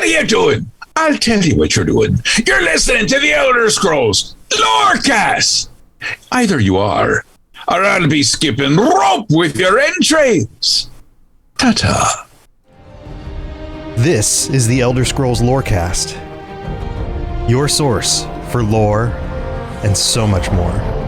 you doing? I'll tell you what you're doing. You're listening to the Elder Scrolls Lorecast. Either you are, or I'll be skipping rope with your entrails. Ta-ta. This is the Elder Scrolls Lorecast, your source for lore and so much more.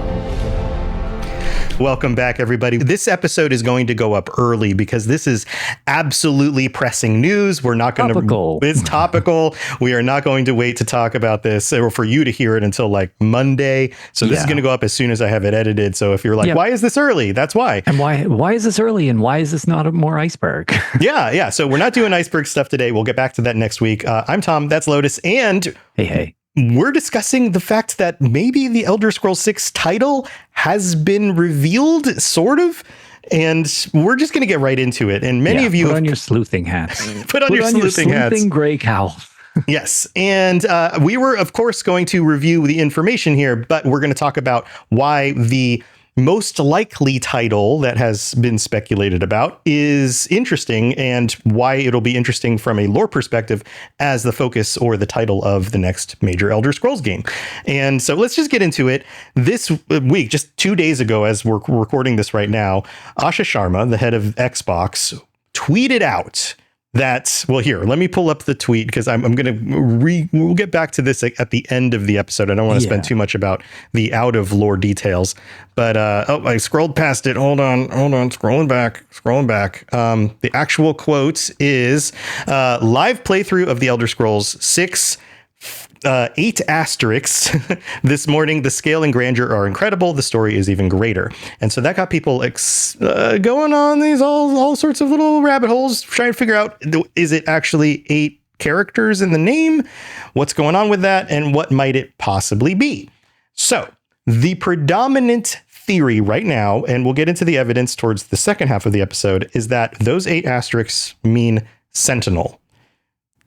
Welcome back, everybody. This episode is going to go up early because this is absolutely pressing news. We're not going to... It's topical. We are not going to wait to talk about this or for you to hear it until like Monday. So this is going to go up as soon as I have it edited. So if you're like, why is this early? That's why. And why is this early? And why is this not a more iceberg? Yeah. So we're not doing iceberg stuff today. We'll get back to that next week. I'm Tom. That's Lotus. And... Hey. We're discussing the fact that maybe the Elder Scrolls 6 title has been revealed, sort of, and we're just going to get right into it. And many of you... Put on your sleuthing hats. Put on your sleuthing hats. Gray cowl. Yes. And we were, of course, going to review the information here, but we're going to talk about why the most likely title that has been speculated about is interesting and why it'll be interesting from a lore perspective as the focus or the title of the next major Elder Scrolls game. And so let's just get into it. This week, just 2 days ago, as we're recording this right now, Asha Sharma, the head of Xbox, tweeted out that, well, here, let me pull up the tweet because I'm going to we'll get back to this at the end of the episode. I don't want to spend too much about the out of lore details, but I scrolled past it. Hold on. Scrolling back. The actual quote is live playthrough of the Elder Scrolls 6. 8 asterisks. This morning, the scale and grandeur are incredible. The story is even greater. And so that got people going on these all sorts of little rabbit holes, trying to figure out, is it actually 8 characters in the name? What's going on with that? And what might it possibly be? So the predominant theory right now, and we'll get into the evidence towards the second half of the episode, is that those 8 asterisks mean Sentinel.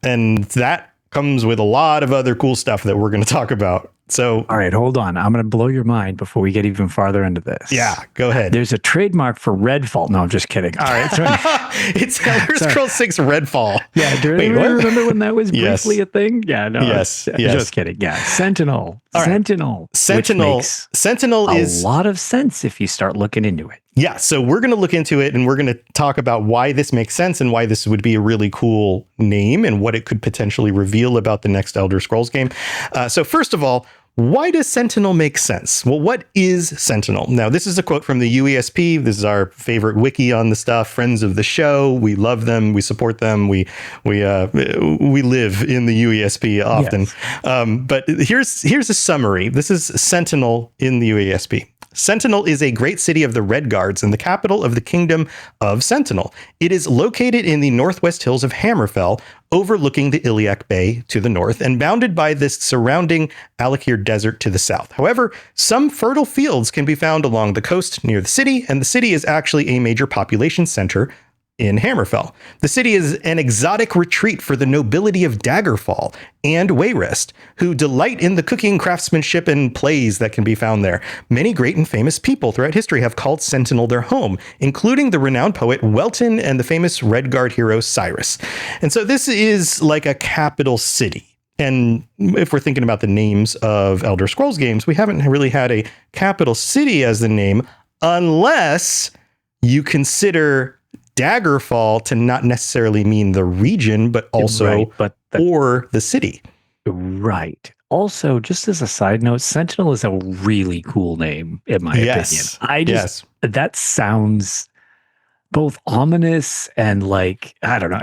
And that comes with a lot of other cool stuff that we're going to talk about. So, all right, hold on. I'm going to blow your mind before we get even farther into this. Yeah, go ahead. There's a trademark for Redfall. No, I'm just kidding. All right. It's Elder Scrolls 6 Redfall. Yeah. Do you remember when that was briefly a thing? Yeah. No. Yes. Just kidding. Yeah. Sentinel. Right. Sentinel. Sentinel is a lot of sense if you start looking into it. Yeah. So we're going to look into it and we're going to talk about why this makes sense and why this would be a really cool name and what it could potentially reveal about the next Elder Scrolls game. So first of all, why does Sentinel make sense? Well, what is Sentinel? Now, this is a quote from the UESP. This is our favorite wiki on the stuff. Friends of the show. We love them. We support them. We live in the UESP often. Yes. But here's a summary. This is Sentinel in the UESP. Sentinel is a great city of the Red Guards and the capital of the Kingdom of Sentinel. It is located in the northwest hills of Hammerfell, overlooking the Iliac Bay to the north and bounded by the surrounding Alakir Desert to the south. However, some fertile fields can be found along the coast near the city, and the city is actually a major population center in Hammerfell. The city is an exotic retreat for the nobility of Daggerfall and Wayrest, who delight in the cooking, craftsmanship, and plays that can be found there. Many great and famous people throughout history have called Sentinel their home, including the renowned poet Welton and the famous Red Guard hero Cyrus. And so this is like a capital city. And if we're thinking about the names of Elder Scrolls games, we haven't really had a capital city as the name, unless you consider Daggerfall to not necessarily mean the region, but also or the city. Right. Also, just as a side note, Sentinel is a really cool name, in my opinion. That sounds both ominous and like, I don't know.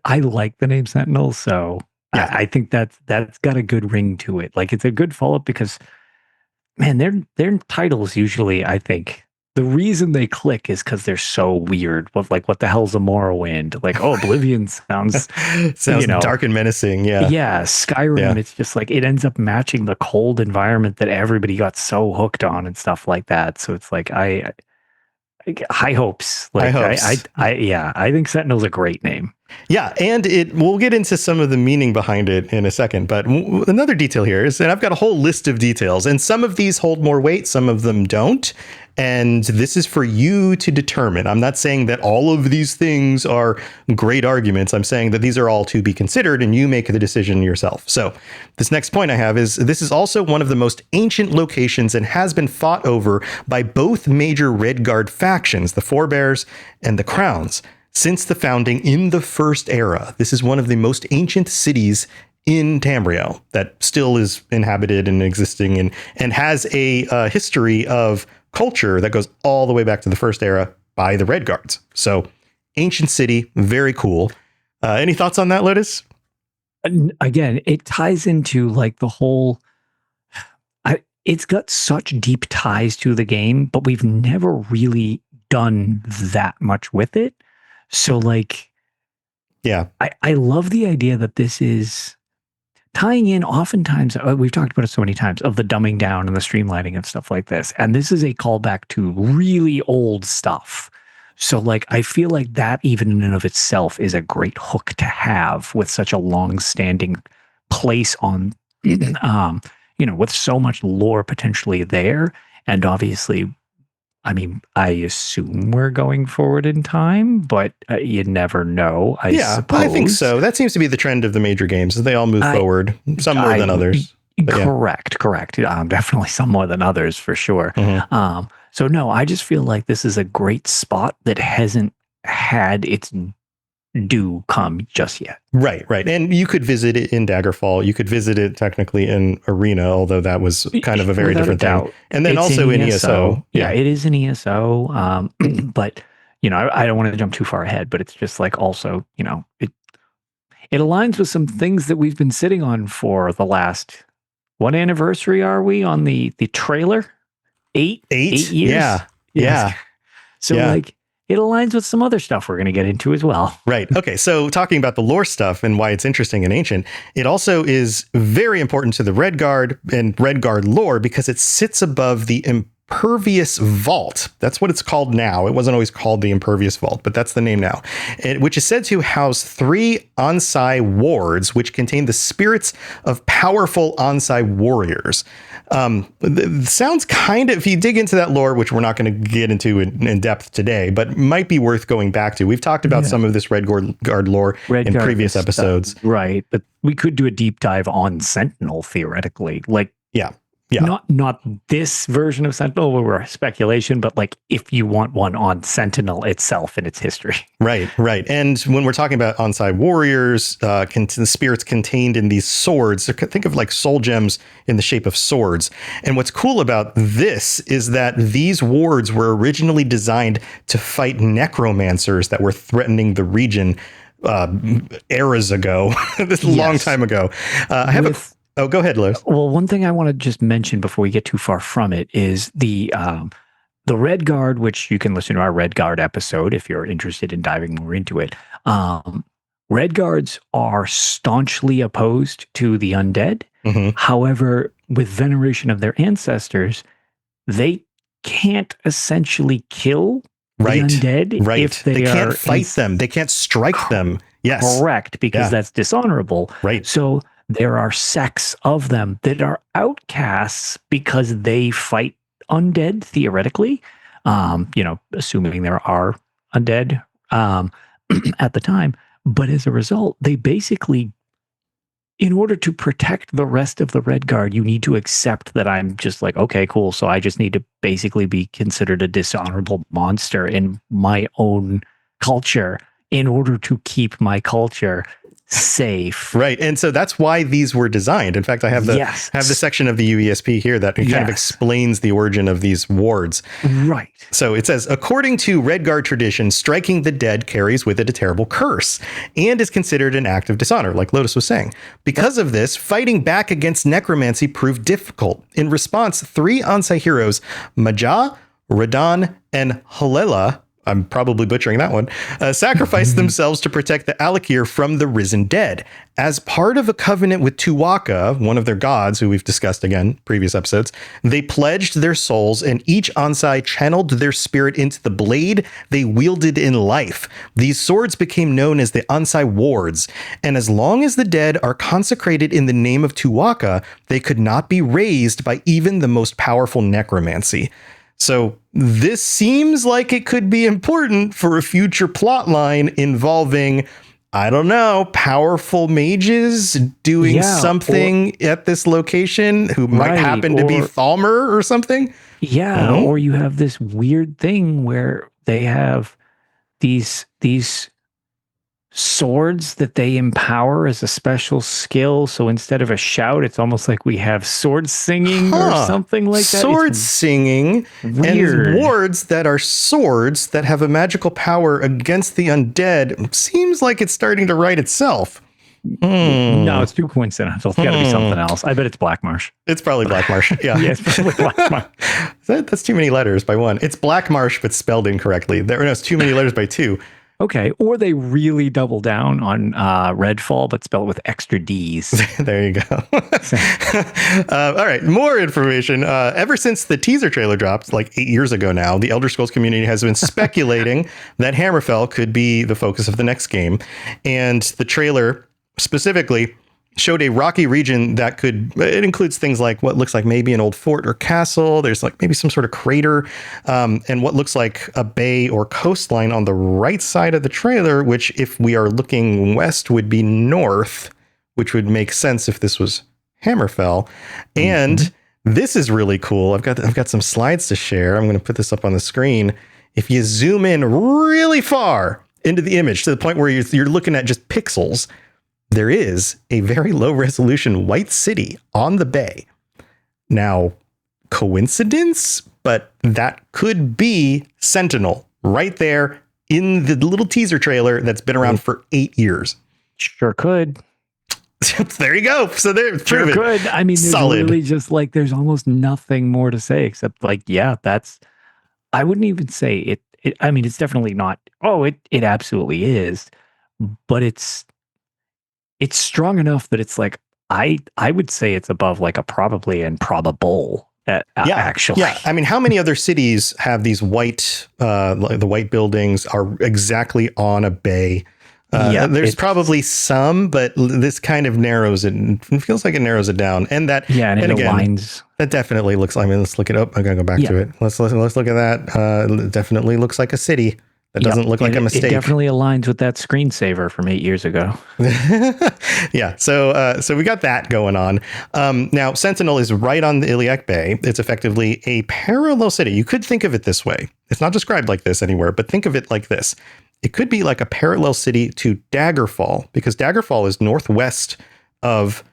I like the name Sentinel, so I think that's got a good ring to it. Like, it's a good follow-up because, man, their titles usually, I think, the reason they click is because they're so weird. What the hell's a Morrowind? Like, Oblivion sounds dark and menacing. Yeah. Yeah. Skyrim, it's just like, it ends up matching the cold environment that everybody got so hooked on and stuff like that. So it's like, high hopes. Like, I think Sentinel's a great name. Yeah, and we'll get into some of the meaning behind it in a second. But another detail here is, and I've got a whole list of details, and some of these hold more weight, some of them don't. And this is for you to determine. I'm not saying that all of these things are great arguments. I'm saying that these are all to be considered, and you make the decision yourself. So this next point I have is this is also one of the most ancient locations and has been fought over by both major Redguard factions, the Forebears and the Crowns, since the founding in the First Era. This is one of the most ancient cities in Tamriel that still is inhabited and existing and has a history of culture that goes all the way back to the First Era by the Redguards. So ancient city, very cool. Any thoughts on that, Lotus? Again, it ties into like the whole, it's got such deep ties to the game, but we've never really done that much with it. So like, yeah, I love the idea that this is tying in oftentimes, we've talked about it so many times, of the dumbing down and the streamlining of stuff like this. And this is a callback to really old stuff. So like, I feel like that even in and of itself is a great hook to have with such a long-standing place on, with so much lore potentially there. And obviously, I mean, I assume we're going forward in time, but you never know. I suppose. I think so. That seems to be the trend of the major games. They all move forward, some more than others. Correct. Definitely some more than others for sure. Mm-hmm. So no, I just feel like this is a great spot that hasn't had its due come just yet. Right. And you could visit it in Daggerfall. You could visit it technically in Arena, although that was kind of a very different thing. And then it's also in ESO. Yeah, it is in ESO. But, I don't want to jump too far ahead, but it's just like also, it aligns with some things that we've been sitting on for the last, what anniversary are we on the trailer? 8 years? Yeah. So like, it aligns with some other stuff we're going to get into as well. Right. Okay. So talking about the lore stuff and why it's interesting and ancient, it also is very important to the Redguard and Redguard lore because it sits above the Impervious Vault. That's what it's called now. It wasn't always called the Impervious Vault, but that's the name now, which is said to house 3 Onsai wards, which contain the spirits of powerful Onsai warriors. Sounds kind of, if you dig into that lore, which we're not going to get into in depth today, but might be worth going back to. We've talked about some of this Redguard lore in previous episodes. Right. But we could do a deep dive on Sentinel theoretically. Like, yeah. Not this version of Sentinel where we're speculation, but like if you want one on Sentinel itself and its history. Right. And when we're talking about Onsai warriors, the spirits contained in these swords, think of like soul gems in the shape of swords. And what's cool about this is that these wards were originally designed to fight necromancers that were threatening the region eras ago, this long time ago. I have Oh, go ahead, Liz. Well, one thing I want to just mention before we get too far from it is the Redguard, which you can listen to our Redguard episode if you're interested in diving more into it. Redguards are staunchly opposed to the undead. Mm-hmm. However, with veneration of their ancestors, they can't essentially kill the undead if they can't fight them. They can't strike them. Yes. Correct, because that's dishonorable. Right. So there are sects of them that are outcasts because they fight undead, theoretically, assuming there are undead at the time. But as a result, they basically, in order to protect the rest of the Redguard, you need to accept that I'm just like, okay, cool. So I just need to basically be considered a dishonorable monster in my own culture in order to keep my culture safe. Right. And so that's why these were designed. In fact, I have the section of the UESP here that kind of explains the origin of these wards. Right. So it says, according to Redguard tradition, striking the dead carries with it a terrible curse and is considered an act of dishonor, like Lotus was saying. Because of this, fighting back against necromancy proved difficult. In response, 3 Onsai heroes, Majah, Radon, and Halela, I'm probably butchering that one, sacrificed themselves to protect the Alakir from the risen dead. As part of a covenant with Tuwaka, one of their gods, who we've discussed again previous episodes, they pledged their souls, and each Ansai channeled their spirit into the blade they wielded in life. These swords became known as the Ansai wards, and as long as the dead are consecrated in the name of Tuwaka, they could not be raised by even the most powerful necromancy. So this seems like it could be important for a future plot line involving, I don't know, powerful mages doing something at this location who might happen to be Thalmor or something. Yeah, or you have this weird thing where they have these swords that they empower as a special skill. So instead of a shout, it's almost like we have sword singing or something like that. Sword singing weird. And wards that are swords that have a magical power against the undead. Seems like it's starting to write itself. No, it's too coincidental. It's got to be something else. I bet it's Blackmarsh. It's probably Blackmarsh. Yeah, yeah, it's probably Blackmarsh. That's too many letters by one. It's Blackmarsh, but spelled incorrectly. It's too many letters by two. Okay, or they really double down on Redfall, but spell it with extra D's. There you go. All right, more information. Ever since the teaser trailer dropped, like 8 years ago now, the Elder Scrolls community has been speculating that Hammerfell could be the focus of the next game. And the trailer specifically showed a rocky region that it includes things like what looks like maybe an old fort or castle. There's like maybe some sort of crater, and what looks like a bay or coastline on the right side of the trailer, which if we are looking west would be north, which would make sense if this was Hammerfell. And this is really cool. I've got some slides to share. I'm going to put this up on the screen. If you zoom in really far into the image to the point where you're looking at just pixels, there is a very low resolution white city on the bay. Now, coincidence, but that could be Sentinel right there in the little teaser trailer that's been around for 8 years. Sure could. There you go. So there, sure could. I mean, there's really just like, there's almost nothing more to say except like, yeah, I wouldn't even say it. I mean, it's definitely not. Oh, it absolutely is, but it's strong enough that it's like, I would say it's above like a probably and probable. Actually. Yeah. I mean, how many other cities have these white, the white buildings are exactly on a bay? There's probably some, but this kind of narrows it. It feels like it narrows it down. And that, and it again, aligns. That definitely looks, I mean, let's look it up. I gotta go back to it. Let's look at that. It definitely looks like a city. That doesn't look like a mistake. It definitely aligns with that screensaver from 8 years ago. Yeah. So we got that going on. Now, Sentinel is right on the Iliac Bay. It's effectively a parallel city. You could think of it this way. It's not described like this anywhere, but think of it like this. It could be like a parallel city to Daggerfall, because Daggerfall is northwest of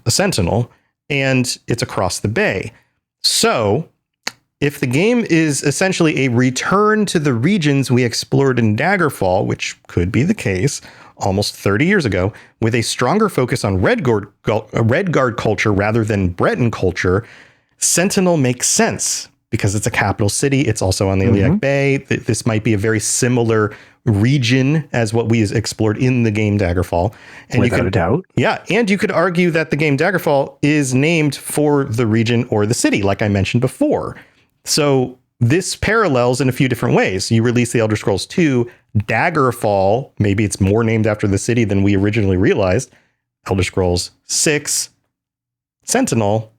Sentinel, and it's across the bay. So if the game is essentially a return to the regions we explored in Daggerfall, which could be the case almost 30 years ago, with a stronger focus on Redguard culture rather than Breton culture, Sentinel makes sense because it's a capital city. It's also on the Iliac Bay. This might be a very similar region as what we explored in the game Daggerfall. And without a doubt. Yeah. And you could argue that the game Daggerfall is named for the region or the city, like I mentioned before. So this parallels in a few different ways. You release the Elder Scrolls 2, Daggerfall, maybe it's more named after the city than we originally realized. Elder Scrolls 6, Sentinel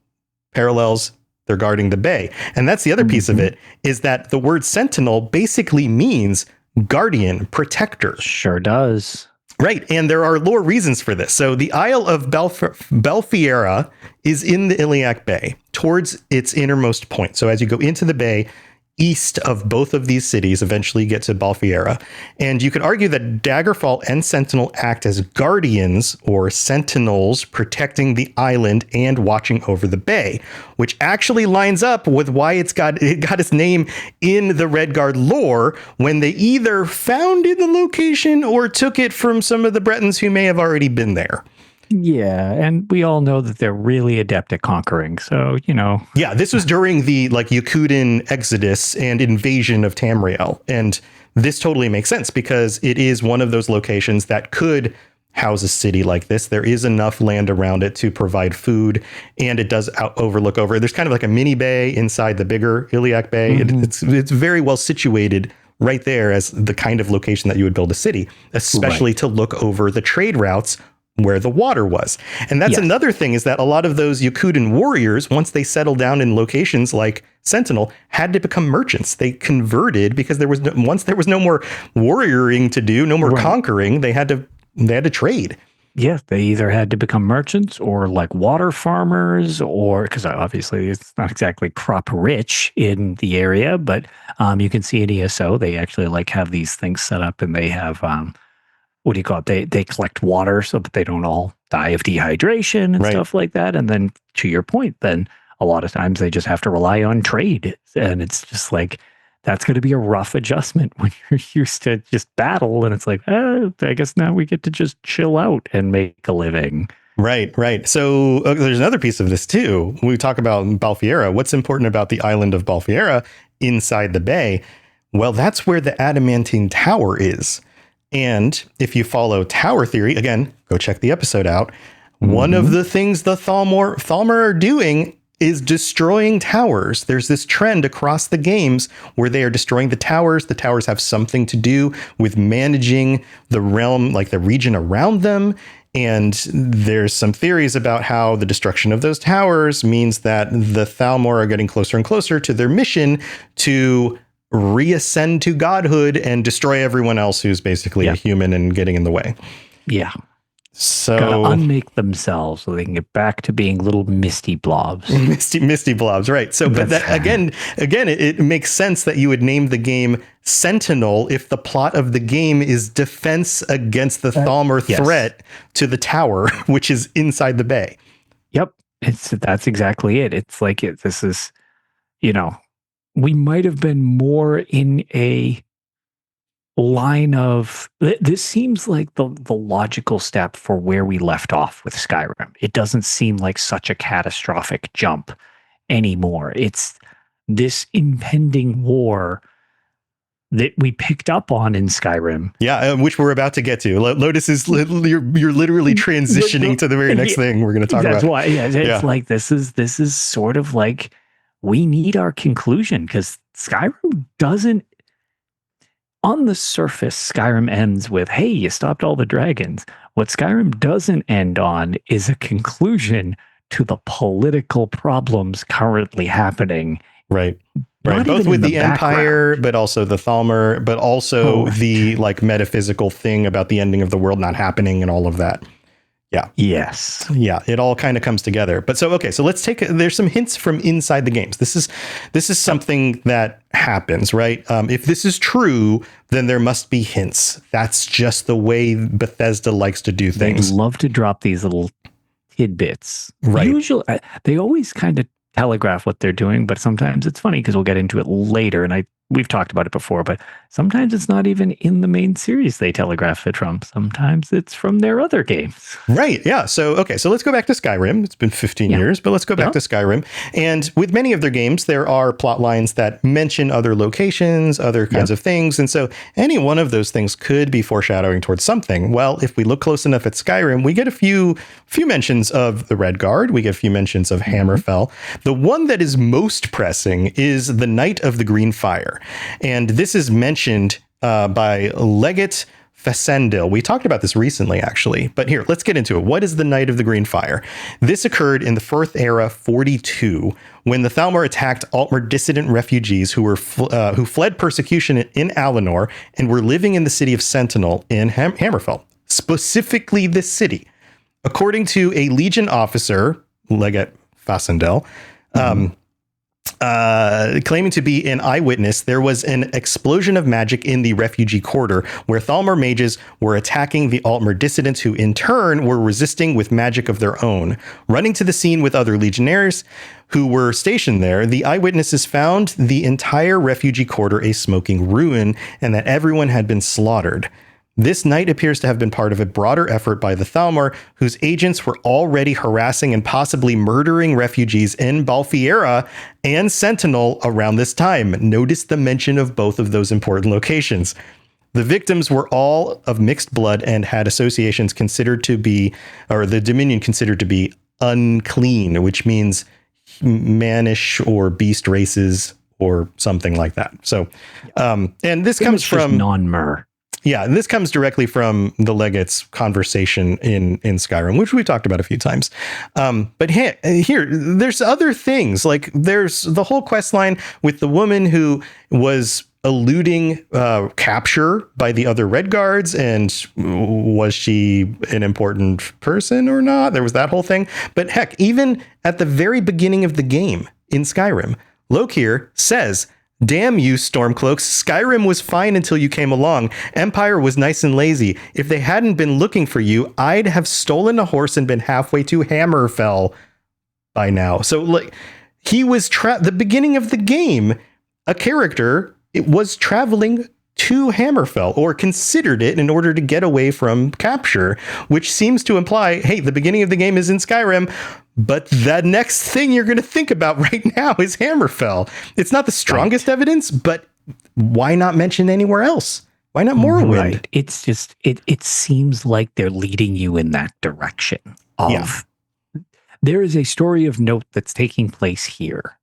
parallels, they're guarding the bay. And that's the other piece of it, is that the word Sentinel basically means guardian, protector. Sure does. Right. And there are lore reasons for this. So the Isle of Belfiera is in the Iliac Bay towards its innermost point. So as you go into the bay, east of both of these cities, eventually you get to Belfiera. And you could argue that Daggerfall and Sentinel act as guardians or sentinels protecting the island and watching over the bay, which actually lines up with why it got its name in the Redguard lore when they either founded the location or took it from some of the Bretons who may have already been there. Yeah, and we all know that they're really adept at conquering. So, Yeah, this was during the Yakutin exodus and invasion of Tamriel. And this totally makes sense because it is one of those locations that could house a city like this. There is enough land around it to provide food, and it does overlook over. There's kind of like a mini bay inside the bigger Iliac Bay. It's very well situated right there as the kind of location that you would build a city, especially to look over the trade routes where the water was. And that's another thing, is that a lot of those Yakutin warriors, once they settled down in locations like Sentinel, had to become merchants. They converted because once there was no more warrioring to do, no more conquering, they had to trade. Yeah, they either had to become merchants or like water farmers, or because obviously it's not exactly crop rich in the area, but you can see in ESO, they actually have these things set up, and they have what do you call it? They collect water so that they don't all die of dehydration and stuff like that. And then to your point, then a lot of times they just have to rely on trade. And it's just that's going to be a rough adjustment when you're used to just battle. And it's I guess now we get to just chill out and make a living. Right. So there's another piece of this too. When we talk about Balfiera, what's important about the island of Balfiera inside the bay? Well, that's where the adamantine tower is. And if you follow tower theory, again, go check the episode out. One of the things the Thalmor are doing is destroying towers. There's this trend across the games where they are destroying the towers. The towers have something to do with managing the realm, like the region around them. And there's some theories about how the destruction of those towers means that the Thalmor are getting closer and closer to their mission to reascend to godhood and destroy everyone else who's basically a human and getting in the way. Yeah. So gotta unmake themselves so they can get back to being little misty blobs. Misty blobs, right? So, but that again, it makes sense that you would name the game Sentinel if the plot of the game is defense against the Thalmor threat to the tower, which is inside the bay. Yep, that's exactly it. It's this is, we might have been more in a line of, this seems like the logical step for where we left off with Skyrim. It doesn't seem like such a catastrophic jump anymore. It's this impending war that we picked up on in Skyrim. Yeah, which we're about to get to. Lotus is you're literally transitioning to the very next thing we're going to talk about. That's why. It's this is sort of we need our conclusion, because Skyrim doesn't, on the surface, Skyrim ends with, hey, you stopped all the dragons. What Skyrim doesn't end on is a conclusion to the political problems currently happening. Right. Both with the Empire, but also the Thalmor, but also the metaphysical thing about the ending of the world not happening and all of that. Yeah. Yes. Yeah. It all kind of comes together. But so let's there's some hints from inside the games. This is something that happens, right? If this is true, then there must be hints. That's just the way Bethesda likes to do things. They love to drop these little tidbits. Right. Usually, they always kind of telegraph what they're doing, but sometimes it's funny because we'll get into it later. And we've talked about it before, but sometimes it's not even in the main series they telegraph it from. Sometimes it's from their other games. Right. Yeah. So let's go back to Skyrim. It's been 15 years, but let's go back to Skyrim. And with many of their games, there are plot lines that mention other locations, other kinds of things. And so any one of those things could be foreshadowing towards something. Well, if we look close enough at Skyrim, we get a few mentions of the Red Guard. We get a few mentions of Hammerfell. The one that is most pressing is the Night of the Green Fire. And this is mentioned by Legate Fassendil. We talked about this recently, actually. But here, let's get into it. What is the Night of the Green Fire? This occurred in the Firth Era 42, when the Thalmor attacked Altmer dissident refugees who fled persecution in Alinor and were living in the city of Sentinel in Hammerfell, specifically this city. According to a Legion officer, Legate Fassendil, claiming to be an eyewitness, there was an explosion of magic in the refugee quarter where Thalmor mages were attacking the Altmer dissidents, who in turn were resisting with magic of their own. Running to the scene with other legionnaires who were stationed there, the eyewitnesses found the entire refugee quarter a smoking ruin and that everyone had been slaughtered. This night appears to have been part of a broader effort by the Thalmor, whose agents were already harassing and possibly murdering refugees in Balfiera and Sentinel around this time. Notice the mention of both of those important locations. The victims were all of mixed blood and had associations considered to be, or the Dominion considered to be, unclean, which means mannish or beast races or something like that. So, and this comes from non-mer. Yeah, and this comes directly from the Legate's conversation in Skyrim, which we've talked about a few times. But here, there's other things. Like there's the whole quest line with the woman who was eluding capture by the other Red Guards. And was she an important person or not? There was that whole thing. But heck, even at the very beginning of the game in Skyrim, Lokir says, "Damn you, Stormcloaks. Skyrim was fine until you came along. Empire was nice and lazy. If they hadn't been looking for you, I'd have stolen a horse and been halfway to Hammerfell by now." So like he was the beginning of the game, a character was traveling to Hammerfell, or considered it in order to get away from capture, which seems to imply, hey, the beginning of the game is in Skyrim, but the next thing you're going to think about right now is Hammerfell. It's not the strongest evidence, but why not mention anywhere else? Why not Morrowind? Right. It's just, it seems like they're leading you in that direction of, there is a story of note that's taking place here.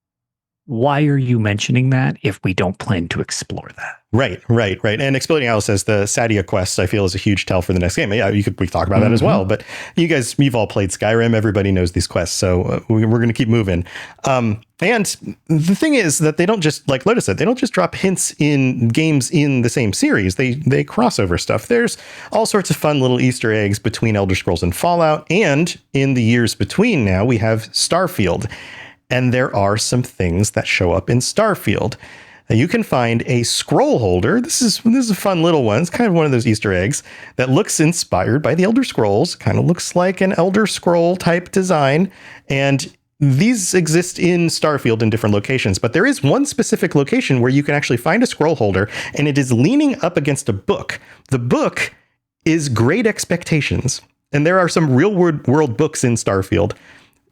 Why are you mentioning that if we don't plan to explore that? Right. And Exploding Owl says the Sadia quest, I feel, is a huge tell for the next game. Yeah, we talk about that as well. But you've all played Skyrim. Everybody knows these quests. So we're going to keep moving. And the thing is that they don't just, like Lotus said, they don't just drop hints in games in the same series. They crossover stuff. There's all sorts of fun little Easter eggs between Elder Scrolls and Fallout. And in the years between now, we have Starfield. And there are some things that show up in Starfield. Now, you can find a scroll holder. This is a fun little one. It's kind of one of those Easter eggs that looks inspired by the Elder Scrolls. Kind of looks like an Elder Scroll type design. And these exist in Starfield in different locations. But there is one specific location where you can actually find a scroll holder, and it is leaning up against a book. The book is Great Expectations. And there are some real world books in Starfield,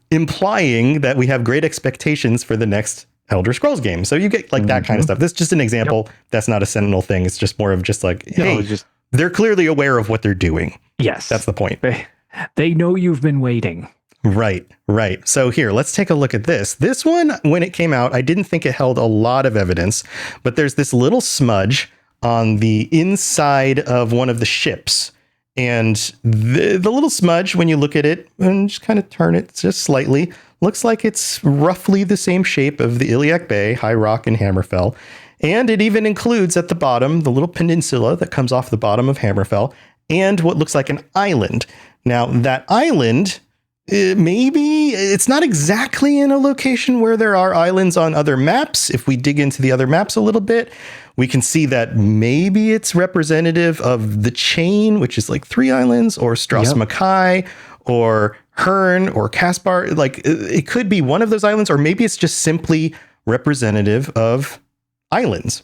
implying that we have great expectations for the next Elder Scrolls game. So you get like that kind of stuff. This is just an example. Yep. That's not a Sentinel thing. It's just more of just like, hey, they're clearly aware of what they're doing. Yes. That's the point. They know you've been waiting. Right. So here, let's take a look at this. This one, when it came out, I didn't think it held a lot of evidence, but there's this little smudge on the inside of one of the ships. And the little smudge, when you look at it and just kind of turn it just slightly, looks like it's roughly the same shape of the Iliac Bay, High Rock, and Hammerfell. And it even includes at the bottom the little peninsula that comes off the bottom of Hammerfell and what looks like an island. Now, that island, maybe it's not exactly in a location where there are islands on other maps. If we dig into the other maps a little bit, we can see that maybe it's representative of the chain, which is like 3 islands, or Stras Mackay, or Hearn, or Caspar. Like it could be one of those islands, or maybe it's just simply representative of islands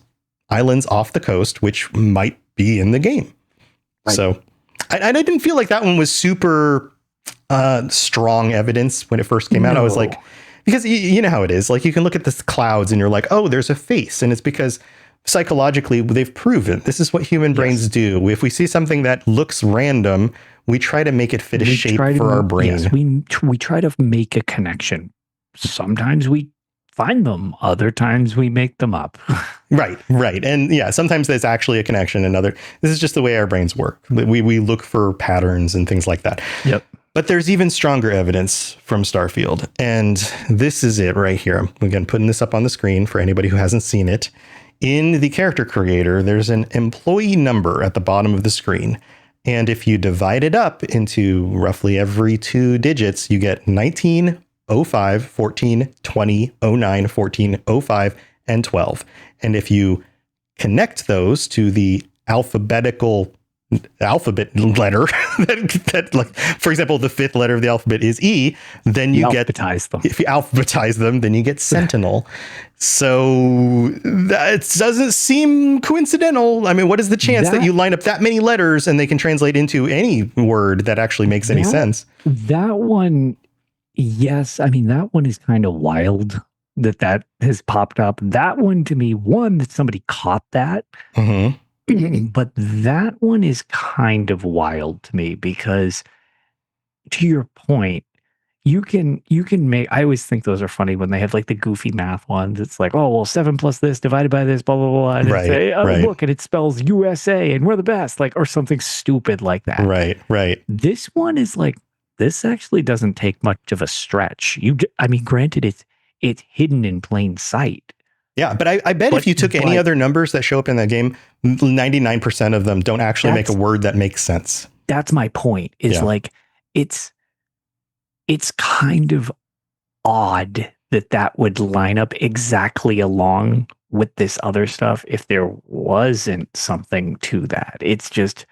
off the coast, which might be in the game. Right. So I didn't feel like that one was super strong evidence when it first came out. I was like, because you know how it is. Like you can look at the clouds and you're like, oh, there's a face. And it's because psychologically, they've proven this is what human brains do. If we see something that looks random, we try to make it fit a shape for our brain. Yes, we try to make a connection. Sometimes we find them. Other times we make them up. Right. And yeah, sometimes there's actually a connection. This is just the way our brains work. We look for patterns and things like that. Yep. But there's even stronger evidence from Starfield. And this is it right here. I'm again putting this up on the screen for anybody who hasn't seen it. In the character creator, there's an employee number at the bottom of the screen. And if you divide it up into roughly every 2 digits, you get 19, 05, 14, 20, 09, 14, 05, and 12. And if you connect those to the alphabetical alphabet letter that like, for example, the fifth letter of the alphabet is E, then you get, if you alphabetize them, then you get Sentinel. So that doesn't seem coincidental. I mean, what is the chance that you line up that many letters and they can translate into any word that actually makes any sense? That one, yes. I mean, that one is kind of wild that has popped up. That one, to me, one, that somebody caught that. Mm-hmm. But that one is kind of wild to me because, to your point, you can make, I always think those are funny when they have like the goofy math ones. It's like, oh, well, 7 plus this divided by this, blah, blah, blah. And look, and it spells USA and we're the best, like, or something stupid like that. Right. This one is like, this actually doesn't take much of a stretch. I mean, granted, it's hidden in plain sight. Yeah, but I bet if you took any other numbers that show up in that game, 99% of them don't actually make a word that makes sense. That's my point. Is like it's kind of odd that would line up exactly along with this other stuff if there wasn't something to that. It's just,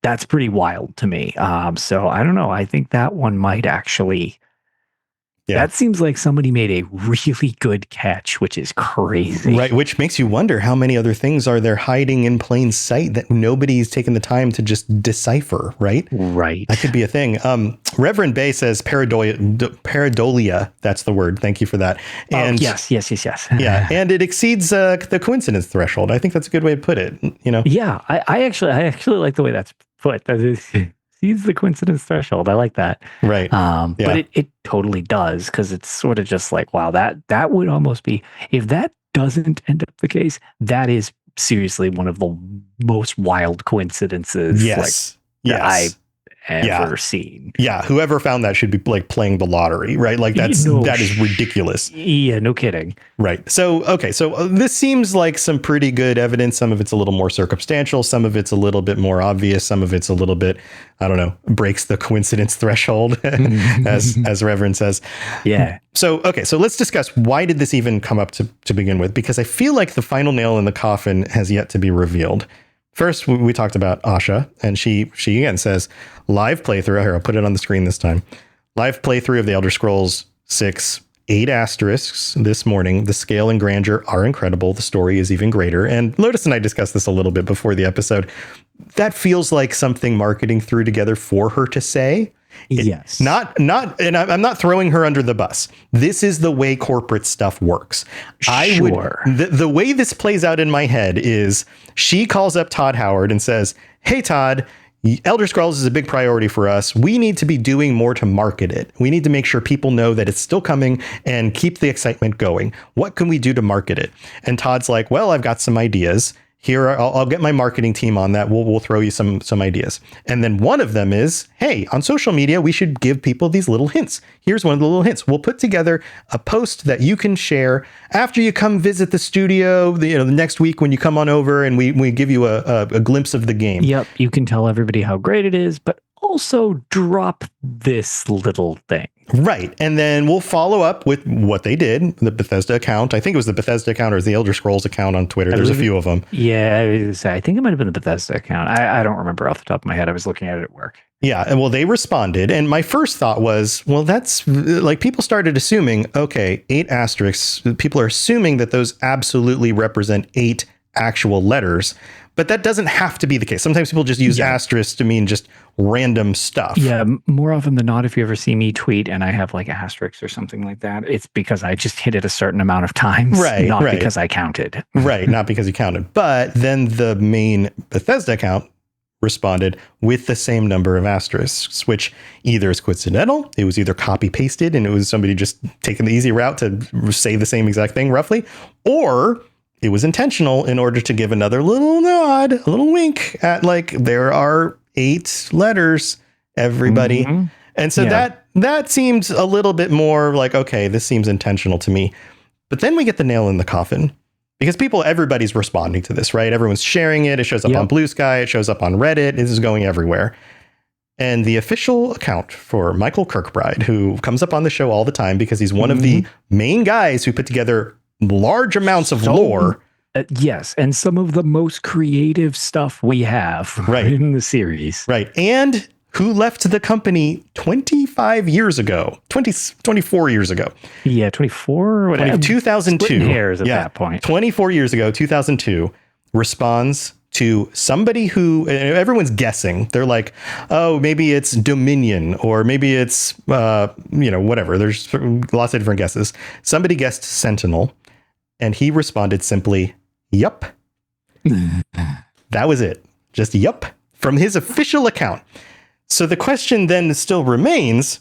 that's pretty wild to me. So I don't know. I think that one might actually. Yeah. That seems like somebody made a really good catch, which is crazy. Right, which makes you wonder how many other things are there hiding in plain sight that nobody's taken the time to just decipher, right? Right. That could be a thing. Reverend Bay says pareidolia, that's the word. Thank you for that. And yes. Yeah, and it exceeds the coincidence threshold. I think that's a good way to put it, you know? Yeah, I actually like the way that's put. That is... Sees the coincidence threshold. I like that. Right. But it totally does, because it's sort of just like, wow, that would almost be, if that doesn't end up the case, that is seriously one of the most wild coincidences that I've ever seen. Yeah, whoever found that should be like playing the lottery, right? Like that is ridiculous. Yeah, no kidding. Right. So, okay. So this seems like some pretty good evidence. Some of it's a little more circumstantial. Some of it's a little bit more obvious. Some of it's a little bit, I don't know, breaks the coincidence threshold, as Reverend says. Yeah. So, okay. So let's discuss, why did this even come up to begin with? Because I feel like the final nail in the coffin has yet to be revealed. First, we talked about Asha, and she again says, live playthrough. Here, I'll put it on the screen this time. Live playthrough of the Elder Scrolls 6, 8 asterisks this morning. The scale and grandeur are incredible. The story is even greater. And Lotus and I discussed this a little bit before the episode. That feels like something marketing threw together for her to say. Yes. Not, and I'm not throwing her under the bus. This is the way corporate stuff works. Sure. The way this plays out in my head is she calls up Todd Howard and says, hey, Todd, Elder Scrolls is a big priority for us. We need to be doing more to market it. We need to make sure people know that it's still coming and keep the excitement going. What can we do to market it? And Todd's like, well, I've got some ideas. Here, I'll get my marketing team on that. We'll throw you some ideas. And then one of them is, hey, on social media, we should give people these little hints. Here's one of the little hints. We'll put together a post that you can share after you come visit the studio, the next week when you come on over, and we give you a glimpse of the game. Yep. You can tell everybody how great it is, but also drop this little thing. Right. And then we'll follow up with what they did, the Bethesda account. I think it was the Bethesda account or the Elder Scrolls account on Twitter. There's a few of them. Yeah, I think it might have been the Bethesda account. I don't remember off the top of my head. I was looking at it at work. Yeah. And well, they responded. And my first thought was, well, that's like, people started assuming, okay, 8 asterisks. People are assuming that those absolutely represent 8 actual letters. But that doesn't have to be the case. Sometimes people just use asterisks to mean just random stuff. Yeah, more often than not, if you ever see me tweet and I have like asterisks or something like that, it's because I just hit it a certain amount of times, not because I counted. Right, not because you counted. But then the main Bethesda account responded with the same number of asterisks, which either is coincidental, it was either copy pasted and it was somebody just taking the easy route to say the same exact thing roughly, or it was intentional in order to give another little nod, a little wink at like, there are 8 letters, everybody. Mm-hmm. And so that seems a little bit more like, okay, this seems intentional to me. But then we get the nail in the coffin, because everybody's responding to this, right? Everyone's sharing it. It shows up on Blue Sky. It shows up on Reddit. This is going everywhere. And the official account for Michael Kirkbride, who comes up on the show all the time because he's one of the main guys who put together large amounts of lore. Yes, and some of the most creative stuff we have in the series. Right. And who left the company 25 years ago, 24 years ago. Yeah, 24? 2002. Splitting hairs at that point. 24 years ago, 2002, responds to somebody who everyone's guessing. They're like, oh, maybe it's Dominion, or maybe it's, whatever. There's lots of different guesses. Somebody guessed Sentinel, and he responded simply, yup. That was it. Just yup, from his official account. So the question then still remains,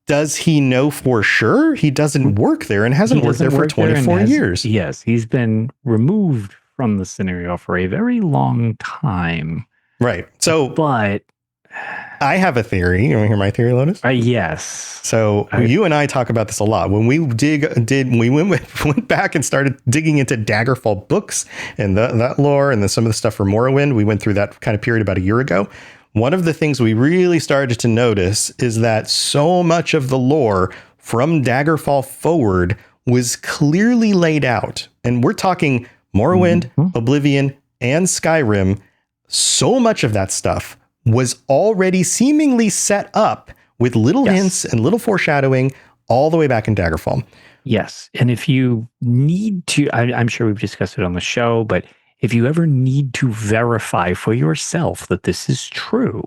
does he know for sure? He doesn't work there and hasn't worked there for 24 years. Yes, he's been removed from the scenario for a very long time. Right. So, but I have a theory. You want to hear my theory, Lotus? Yes. So you and I talk about this a lot. When we went back and started digging into Daggerfall books and that lore and some of the stuff from Morrowind, we went through that kind of period about a year ago. One of the things we really started to notice is that so much of the lore from Daggerfall forward was clearly laid out. And we're talking Morrowind, Oblivion, and Skyrim. So much of that stuff was already seemingly set up with little hints and little foreshadowing all the way back in Daggerfall. Yes. And if you need to, I'm sure we've discussed it on the show, but if you ever need to verify for yourself that this is true,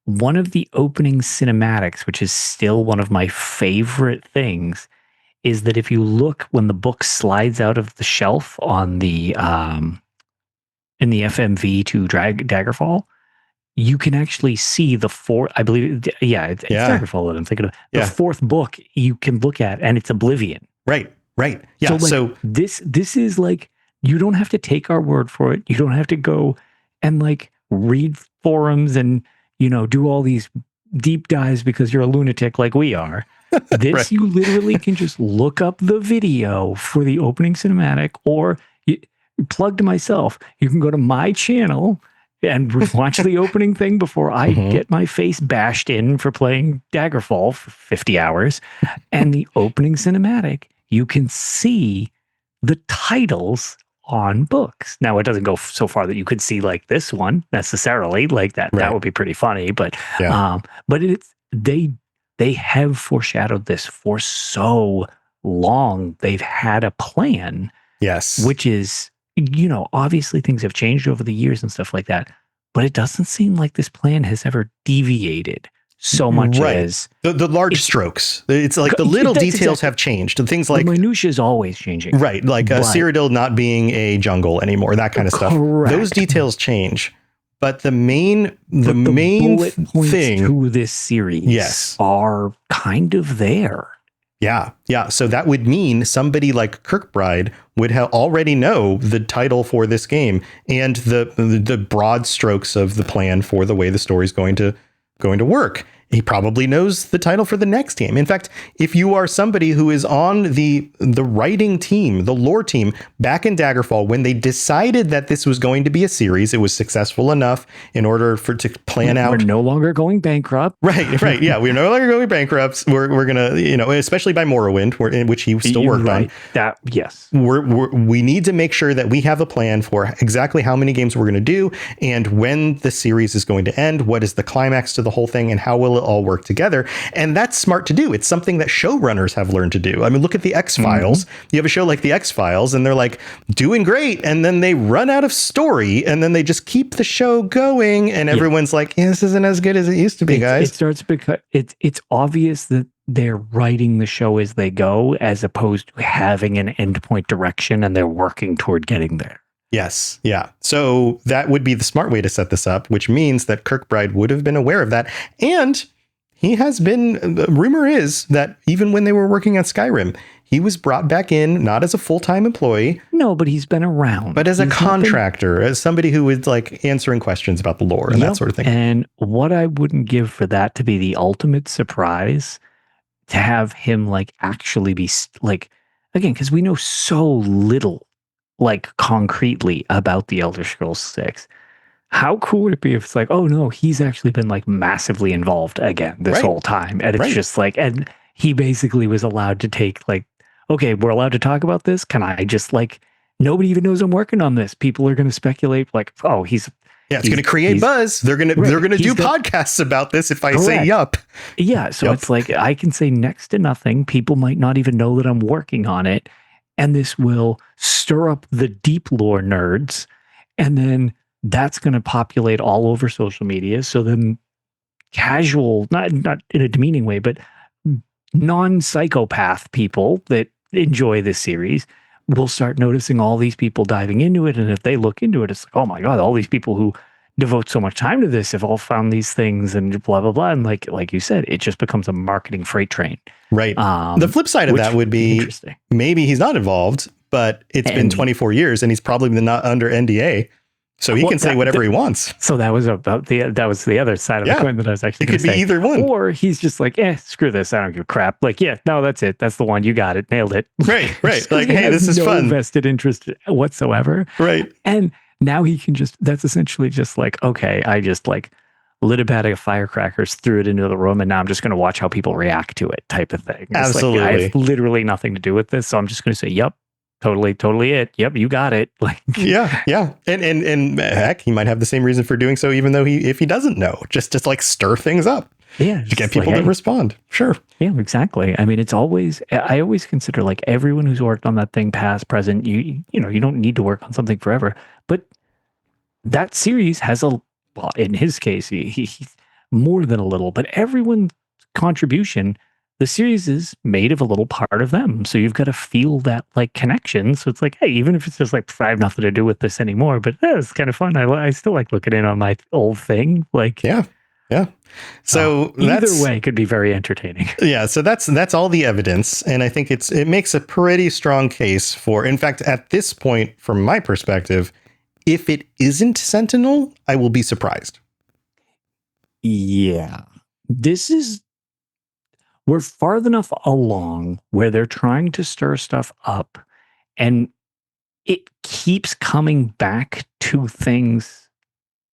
one of the opening cinematics, which is still one of my favorite things, is that if you look when the book slides out of the shelf on the in the FMV to Daggerfall, you can actually see the fourth, I believe, it's Daggerfall that I'm thinking of. The fourth book you can look at, and it's Oblivion. Right. Yeah. So this is like, you don't have to take our word for it. You don't have to go and like read forums and, do all these deep dives because you're a lunatic like we are. This, you literally can just look up the video for the opening cinematic, or plug to myself. You can go to my channel and watch the opening thing before I get my face bashed in for playing Daggerfall for 50 hours. And the opening cinematic, you can see the titles on books. Now, it doesn't go so far that you could see like this one necessarily, like that. That would be pretty funny, but it's they have foreshadowed this for so long. They've had a plan. Yes. Which is, obviously things have changed over the years and stuff like that, but it doesn't seem like this plan has ever deviated so much as the large strokes. It's like the little details have changed, and things like the minutia is always changing. Right. Like Cyrodiil not being a jungle anymore, that kind of stuff. Those details change. But the main bullet points thing to this series are kind of there. Yeah. So that would mean somebody like Kirkbride would already know the title for this game and the broad strokes of the plan for the way the story's going to work. He probably knows the title for the next game. In fact, if you are somebody who is on the writing team, the lore team back in Daggerfall, when they decided that this was going to be a series, it was successful enough in order to plan out. We're no longer going bankrupt. Right. Yeah, we're no longer going bankrupt. We're gonna, especially by Morrowind, in which he still worked on. That yes. We need to make sure that we have a plan for exactly how many games we're going to do and when the series is going to end. What is the climax to the whole thing, and how will it all work together? And that's smart to do. It's something that showrunners have learned to do. I mean, look at the X-Files. You have a show like the X-Files and they're like doing great, and then they run out of story, and then they just keep the show going, and everyone's like, this isn't as good as it used to be, guys. It starts because it's obvious that they're writing the show as they go, as opposed to having an endpoint direction, and they're working toward getting there. Yes. Yeah. So that would be the smart way to set this up, which means that Kirkbride would have been aware of that. And he has been, the rumor is that even when they were working on Skyrim, he was brought back in, not as a full-time employee. No, but he's been around. But as a contractor, as somebody who was like answering questions about the lore and that sort of thing. And what I wouldn't give for that to be the ultimate surprise, to have him like actually be like, again, because we know so little like concretely about the Elder Scrolls 6. How cool would it be if it's like, oh no, he's actually been like massively involved again this whole time. And it's just like, and he basically was allowed to take like, okay, we're allowed to talk about this. Can I just like nobody even knows I'm working on this. People are going to speculate like, oh, it's going to create buzz. They're going to do podcasts about this if I say yup. Yeah. So it's like, I can say next to nothing. People might not even know that I'm working on it. And this will stir up the deep lore nerds. And then that's going to populate all over social media. So then casual, not in a demeaning way, but non-psychopath people that enjoy this series will start noticing all these people diving into it. And if they look into it, it's like, oh my God, all these people who devote so much time to this have all found these things and blah, blah, blah. And like you said, it just becomes a marketing freight train. Right. The flip side of that would be maybe he's not involved, but it's been 24 years and he's probably not under NDA. So he can say whatever he wants. So that was the other side of the coin that I was actually going to say. It could be either one. Or he's just like, screw this. I don't give a crap. Like, yeah, no, that's it. That's the one. You got it. Nailed it. Right. Like, hey, this is fun. No vested interest whatsoever. Right. And now he can that's essentially just like, okay, I just like lit a bag of firecrackers, threw it into the room, and now I'm just going to watch how people react to it type of thing. It's absolutely. Like, I have literally nothing to do with this. So I'm just going to say, yep. Totally it. Yep, you got it. Like yeah. And heck, he might have the same reason for doing so, even though if he doesn't know, just like stir things up. Yeah. To get people to respond. Sure. Yeah, exactly. I mean, I always consider like everyone who's worked on that thing, past, present, you don't need to work on something forever. But that series has in his case, he's more than a little, but everyone's contribution, the series is made of a little part of them. So you've got to feel that like connection. So it's like, hey, even if it's just like, I have nothing to do with this anymore, but it's kind of fun. I still like looking in on my old thing. Like, yeah. So either way could be very entertaining. Yeah. So that's all the evidence. And I think it makes a pretty strong case for, in fact, at this point, from my perspective, if it isn't Sentinel, I will be surprised. Yeah. We're far enough along where they're trying to stir stuff up and it keeps coming back to things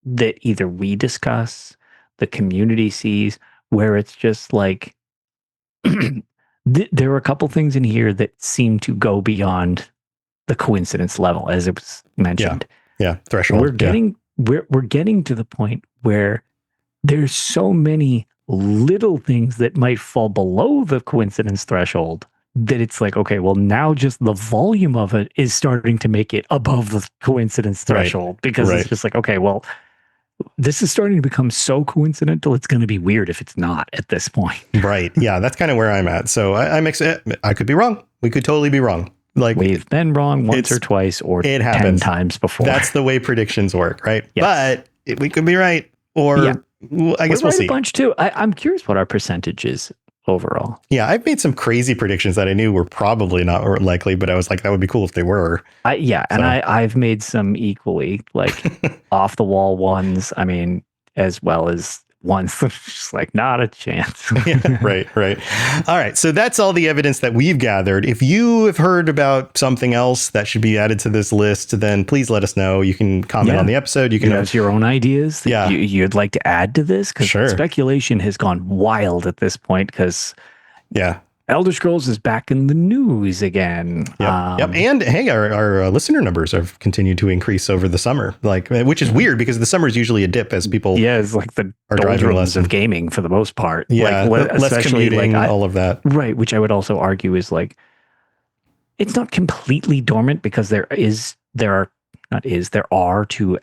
that either we discuss, the community sees, where it's just like, there are a couple things in here that seem to go beyond the coincidence level, as it was mentioned. Yeah. Threshold. We're getting to the point where there's so many little things that might fall below the coincidence threshold that it's like, okay, well, now just the volume of it is starting to make it above the coincidence threshold because it's just like, okay, well, this is starting to become so coincidental, it's going to be weird if it's not at this point. Right. Yeah, that's kind of where I'm at. So I could be wrong. We could totally be wrong. Like, we've been wrong once or twice or it 10 times before. That's the way predictions work, right? Yes. But we could be right, or I guess we'll see. A bunch too. I'm curious what our percentage is overall. Yeah, I've made some crazy predictions that I knew were probably not likely, but I was like, that would be cool if they were. And I've made some equally like off the wall ones. I mean, as well as ones that's just like not a chance. Right. All right. So that's all the evidence that we've gathered. If you have heard about something else that should be added to this list, then please let us know. You can comment on the episode. You can have your own ideas that you'd like to add to this, because speculation has gone wild at this point because Elder Scrolls is back in the news again. Yep. And hey, our listener numbers have continued to increase over the summer, which is weird because the summer is usually a dip as people it's like the doldrums of gaming for the most part. Yeah, less commuting, all of that. Right, which I would also argue is like, it's not completely dormant because there are two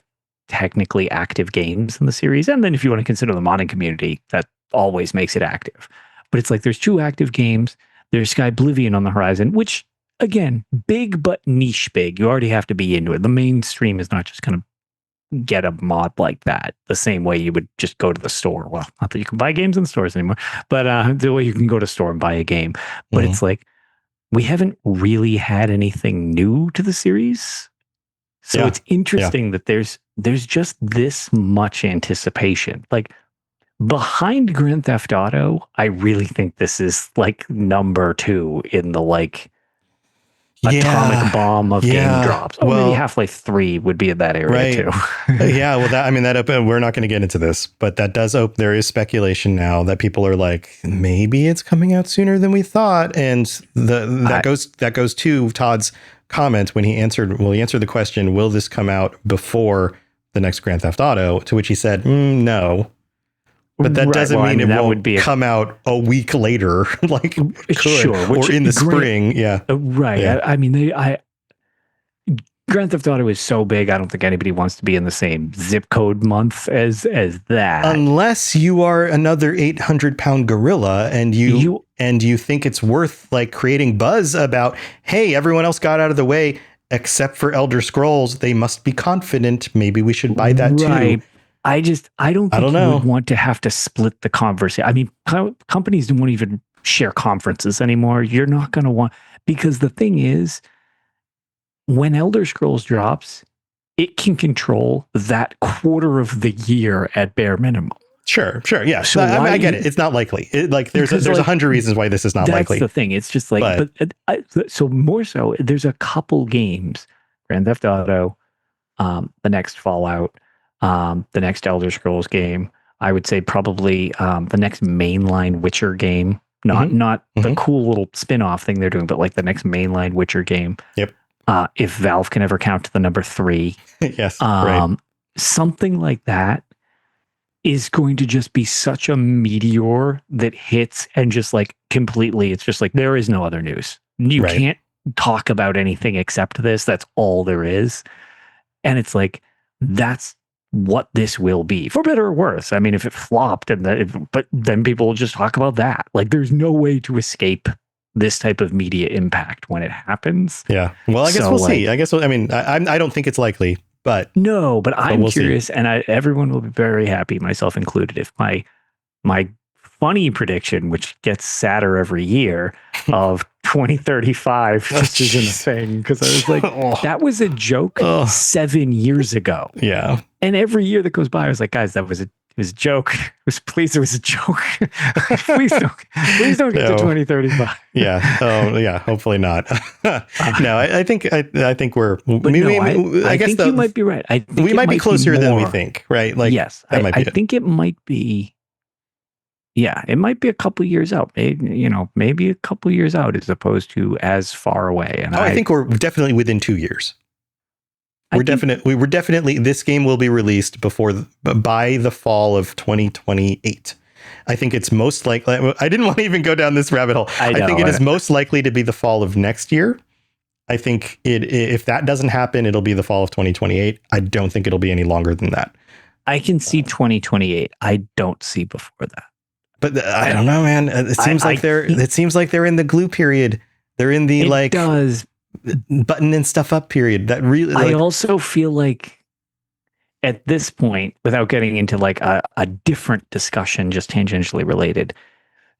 technically active games in the series. And then if you want to consider the modding community, that always makes it active. But it's like there's two active games. There's Sky Oblivion on the horizon, which, again, big but niche big. You already have to be into it. The mainstream is not just going to get a mod like that the same way you would just go to the store. Well, not that you can buy games in stores anymore, but the way you can go to the store and buy a game. But it's like, we haven't really had anything new to the series. So it's interesting that there's just this much anticipation. Like, behind Grand Theft Auto, I really think this is like number 2 in the like atomic bomb of game drops. Maybe Half-Life 3 would be in that area too. We're not going to get into this, but that does open. There is speculation now that people are like, maybe it's coming out sooner than we thought, and that goes to Todd's comment when he answered the question, will this come out before the next Grand Theft Auto? To which he said, no. But that doesn't mean it won't come out a week later, like it could, or in the spring. Yeah. Right. Yeah. I mean, Grand Theft Auto is so big, I don't think anybody wants to be in the same zip code month as that. Unless you are another 800-pound gorilla and you think it's worth like creating buzz about, hey, everyone else got out of the way except for Elder Scrolls. They must be confident. Maybe we should buy that too. I don't think you would want to have to split the conversation. I mean, companies won't even share conferences anymore. You're not going to want, because the thing is, when Elder Scrolls drops, it can control that quarter of the year at bare minimum. Sure. Yeah. So I get it. It's not likely. There's 100 reasons why this is not likely. That's the thing. It's just like, so more so, there's a couple games, Grand Theft Auto, the next Fallout, the next Elder Scrolls game. I would say probably the next mainline Witcher game, not the cool little spin-off thing they're doing, but like the next mainline Witcher game. Yep. If Valve can ever count to the number 3. Yes. Right. Something like that is going to just be such a meteor that hits and just like completely, it's just like, there is no other news. You can't talk about anything except this. That's all there is. And it's like, that's what this will be, for better or worse. I mean, if it flopped but then people will just talk about that. Like, there's no way to escape this type of media impact when it happens. Yeah. Well, I guess we'll see. I mean, I don't think it's likely, but I'm curious, and everyone will be very happy, myself included, if my funny prediction, which gets sadder every year, of 2035 just isn't a thing. Because I was like, that was a joke 7 years ago. Yeah. And every year that goes by, I was like, guys, it was a joke. It was a joke. please don't get to 2035. Yeah. Oh, yeah. Hopefully not. No, I think we're. I guess you might be right. I think we might be closer than we think. Right. Like, yes, I think it might be. Yeah, it might be a couple years out. Maybe a couple years out as opposed to as far away. And I think we're definitely within 2 years. We're definitely, this game will be released by the fall of 2028. I think it's most likely. I didn't want to even go down this rabbit hole. I think it is most likely to be the fall of next year. I think if that doesn't happen, it'll be the fall of 2028. I don't think it'll be any longer than that. I can see 2028. I don't see before that. But I don't know, man. It seems like they're in the glue period. They're in the buttoning stuff up period. That really. I also feel like at this point, without getting into like a different discussion, just tangentially related,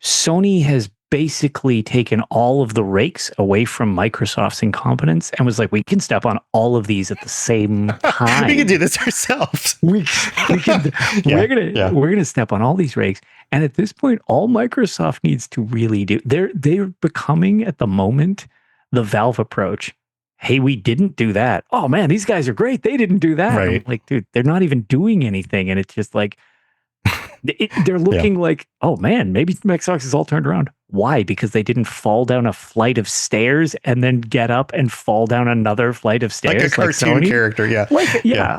Sony has basically taken all of the rakes away from Microsoft's incompetence and was like, we can step on all of these at the same time. We can do this ourselves. We're gonna step on all these rakes. And at this point, all Microsoft needs to really do, they're becoming at the moment the Valve approach. Hey, we didn't do that. Oh man, these guys are great. They didn't do that. Right. Like, dude, they're not even doing anything. And it's just like, they're looking like, oh man, maybe Xbox is all turned around. Why? Because they didn't fall down a flight of stairs and then get up and fall down another flight of stairs. Like a cartoon character, yeah.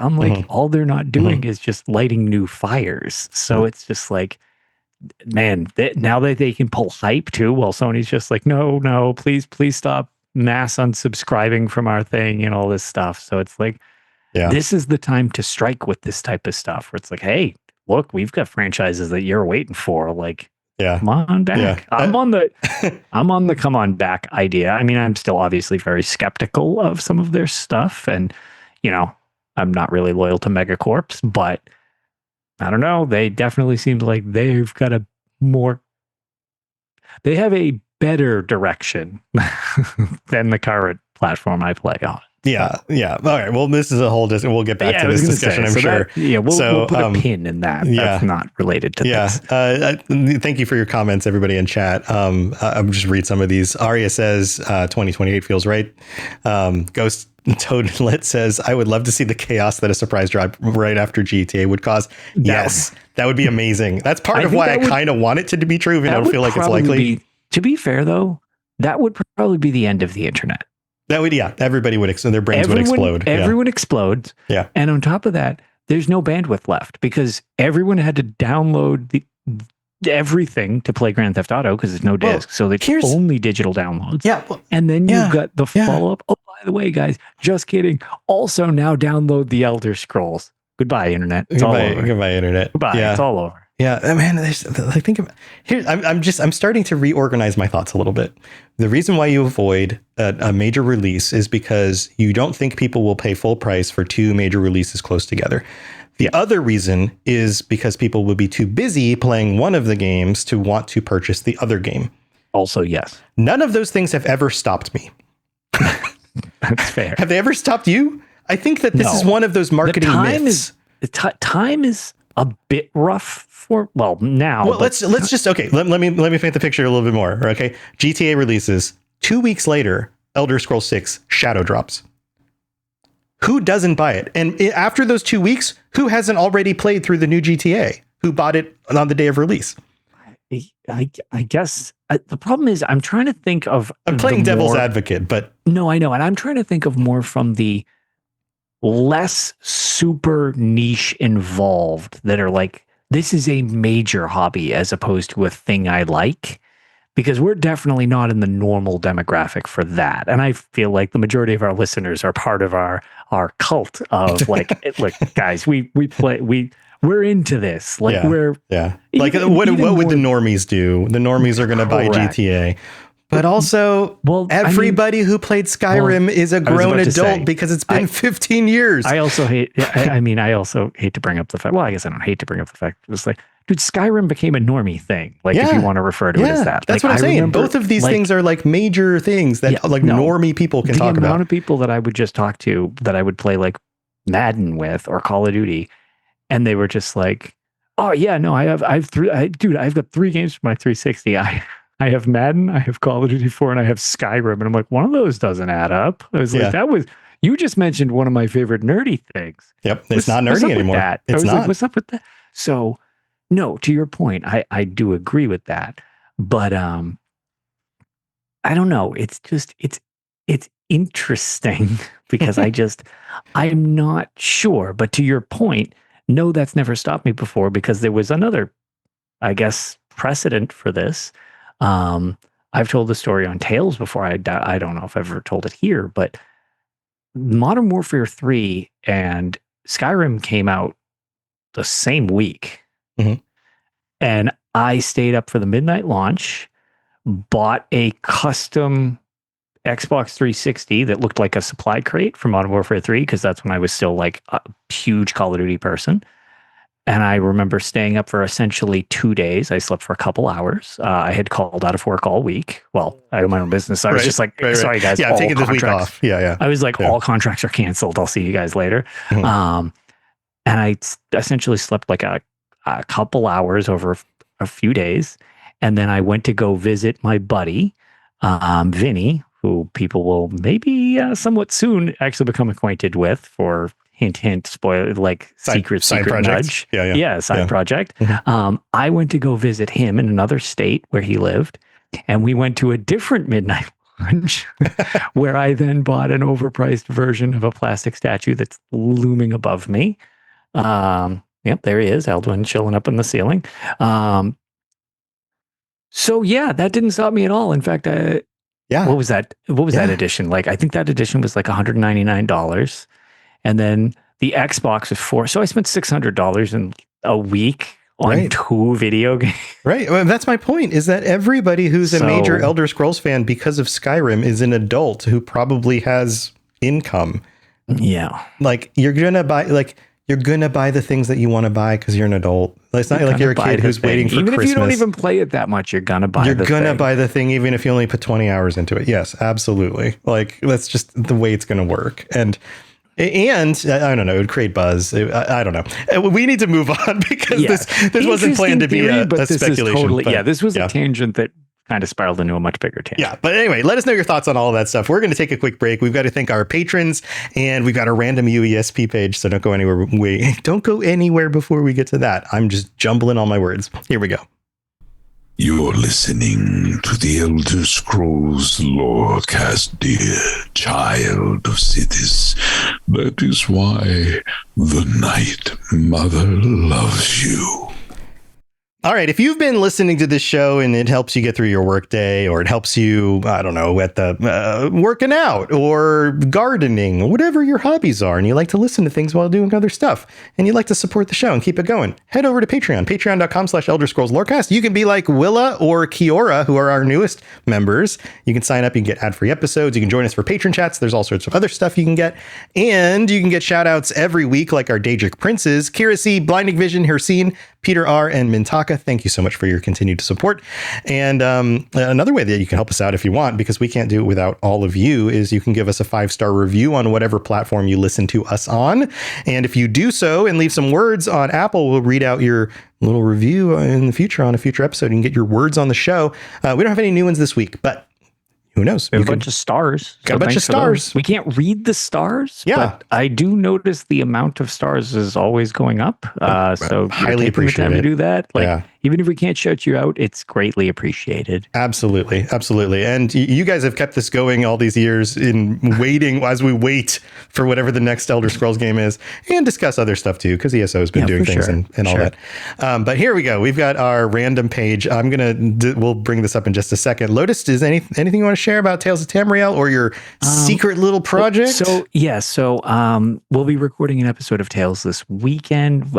I'm like, all they're not doing is just lighting new fires. So it's just like, man, now that they can pull hype too, well, Sony's just like, no, please stop mass unsubscribing from our thing and all this stuff. So it's like, this is the time to strike with this type of stuff where it's like, hey, look, we've got franchises that you're waiting for. Like, come on back. Yeah. I'm on the come on back idea. I mean, I'm still obviously very skeptical of some of their stuff, and I'm not really loyal to Megacorps, but I don't know. They definitely seem like they've got they have a better direction than the current platform I play on. Yeah. All right. Well, this is a whole. We'll get back to this discussion, I'm sure. We'll put a pin in that. That's not related to this. Thank you for your comments, everybody in chat. I'll just read some of these. Aria says 2028 feels right. Ghost Toadlet says, I would love to see the chaos that a surprise drop right after GTA would cause. Yes, that would be amazing. That's part of why I kind of want it to be true, even though I don't feel like it's likely. To be fair, though, that would probably be the end of the internet. That would, everybody would, their brains would explode. Everyone explodes. Yeah. And on top of that, there's no bandwidth left because everyone had to download everything to play Grand Theft Auto because there's no disc. So there's only digital downloads. Yeah. And then you've got the follow-up. Oh, by the way, guys, just kidding. Also now download the Elder Scrolls. Goodbye, internet. It's all over. Goodbye, internet. Goodbye. Yeah. It's all over. Yeah, man. Think about here. I'm starting to reorganize my thoughts a little bit. The reason why you avoid a major release is because you don't think people will pay full price for two major releases close together. The other reason is because people will be too busy playing one of the games to want to purchase the other game. Also, yes. None of those things have ever stopped me. That's fair. Have they ever stopped you? I think that this is one of those marketing myths. Time is a bit rough for now. Well, let's just let me paint the picture a little bit more. Okay, GTA releases 2 weeks later. Elder Scrolls 6 Shadow drops. Who doesn't buy it? And after those 2 weeks, who hasn't already played through the new GTA? Who bought it on the day of release? I guess the problem is I'm trying to think of. I'm playing devil's advocate, but no, I know, and I'm trying to think of more from the less super niche involved that are like, this is a major hobby as opposed to a thing I like, because we're definitely not in the normal demographic for that. And I feel like the majority of our listeners are part of our cult of like, look, guys, we're into this. Like what would the normies do? The normies are going to buy GTA. But also, everybody who played Skyrim is a grown adult because it's been 15 years. I also hate to bring up the fact. Well, I guess I don't hate to bring up the fact. It's like, dude, Skyrim became a normie thing. Like, if you want to refer to it as that. That's what I'm saying. Both of these things are like major things that normie people can talk about. The amount of people that I would just talk to that I would play like Madden with or Call of Duty, and they were just like, oh yeah, no, I've got 3 games for my 360. I have Madden, I have Call of Duty 4, and I have Skyrim. And I'm like, one of those doesn't add up. I was like, you just mentioned one of my favorite nerdy things. Yep. It's not nerdy anymore. It's not. Like, what's up with that? So, no, to your point, I do agree with that. But I don't know. It's just, it's interesting because I'm not sure. But to your point, no, that's never stopped me before because there was another, I guess, precedent for this. I've told the story on Tales before. I don't know if I've ever told it here, but Modern Warfare 3 and Skyrim came out the same week. Mm-hmm. And I stayed up for the midnight launch, bought a custom Xbox 360 that looked like a supply crate for Modern Warfare 3, because that's when I was still like a huge Call of Duty person. And I remember staying up for essentially 2 days. I slept for a couple hours. I had called out of work all week. Well, I had my own business. So I was just like, sorry, guys. Yeah, taking this week off. Yeah. I was like, all contracts are canceled. I'll see you guys later. Mm-hmm. And I essentially slept like a couple hours over a few days. And then I went to go visit my buddy, Vinny, who people will maybe somewhat soon actually become acquainted with for... Hint, spoiler, like secret nudge. Yeah, side project. Mm-hmm. I went to go visit him in another state where he lived, and we went to a different midnight lunch where I then bought an overpriced version of a plastic statue that's looming above me. Yep, there he is, Eldwin, chilling up in the ceiling. So yeah, that didn't stop me at all. In fact, what was that? What was that edition? Like, I think that edition was like $199. And then the Xbox was $400. So I spent $600 in a week on 2 video games. Right. Well, that's my point, is that everybody who's a major Elder Scrolls fan because of Skyrim is an adult who probably has income. Yeah. Like, you're going to buy the things that you want to buy because you're an adult. It's not like you're a kid who's waiting for Christmas. Even if you don't even play it that much, you're going to buy the thing. You're going to buy the thing even if you only put 20 hours into it. Yes, absolutely. Like, that's just the way it's going to work. And I don't know, it would create buzz. I don't know. We need to move on because this wasn't planned to be a speculation. This was a tangent that kind of spiraled into a much bigger tangent. Yeah, but anyway, let us know your thoughts on all of that stuff. We're going to take a quick break. We've got to thank our patrons, and we've got a random UESP page, so don't go anywhere. Don't go anywhere before we get to that. I'm just jumbling all my words. Here we go. You're listening to the Elder Scrolls Lorecast, dear child of cities. That is why the Night Mother loves you. All right, if you've been listening to this show and it helps you get through your workday, or it helps you, I don't know, at the working out or gardening, or whatever your hobbies are, and you like to listen to things while doing other stuff, and you like to support the show and keep it going, head over to Patreon, patreon.com/Elder Scrolls Lorecast. You can be like Willa or Kiora, who are our newest members. You can sign up, you can get ad-free episodes, you can join us for patron chats. There's all sorts of other stuff you can get, and you can get shout outs every week like our Daedric Princes, Kira C, Blinding Vision, Hircine, Peter R, and Mintaka. Thank you so much for your continued support. And another way that you can help us out if you want, because we can't do it without all of you, is you can give us a 5-star review on whatever platform you listen to us on. And if you do so and leave some words on Apple, we'll read out your little review in the future on a future episode. You can get your words on the show. We don't have any new ones this week, but who knows? We have a bunch of stars. Got a bunch of stars. We can't read the stars. Yeah. But I do notice the amount of stars is always going up. So highly appreciate the time it. to do that. Like, Yeah. even if we can't shout you out, it's greatly appreciated. Absolutely. Absolutely. And you guys have kept this going all these years in waiting as we wait for whatever the next Elder Scrolls game is, and discuss other stuff too, because ESO has been doing things sure. and all that. But here we go. We've got our random page. We'll bring this up in just a second. Lotus, is anything you want to share about Tales of Tamriel or your secret little project? So we'll be recording an episode of Tales this weekend.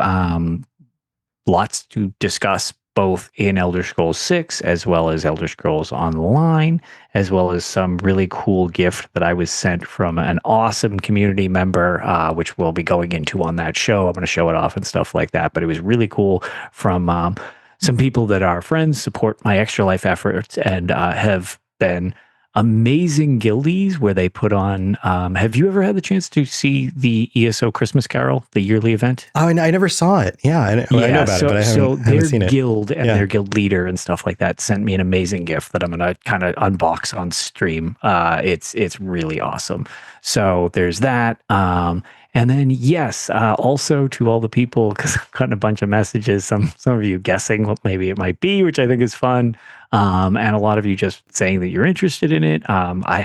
Lots to discuss, both in Elder Scrolls 6 as well as Elder Scrolls Online, as well as some really cool gift that I was sent from an awesome community member, which we'll be going into on that show. I'm going to show it off and stuff like that. But it was really cool from some people that are friends, support my Extra Life efforts, and have been amazing guildies where they put on. Have you ever had the chance to see the ESO Christmas Carol, the yearly event? Oh, I never saw it. Yeah, I know about it, but I haven't seen it. Their guild and their guild leader and stuff like that sent me an amazing gift that I'm going to kind of unbox on stream. It's really awesome. So there's that. And then, yes, also to all the people, because I've gotten a bunch of messages, some of you guessing what maybe it might be, which I think is fun. And a lot of you just saying that you're interested in it. I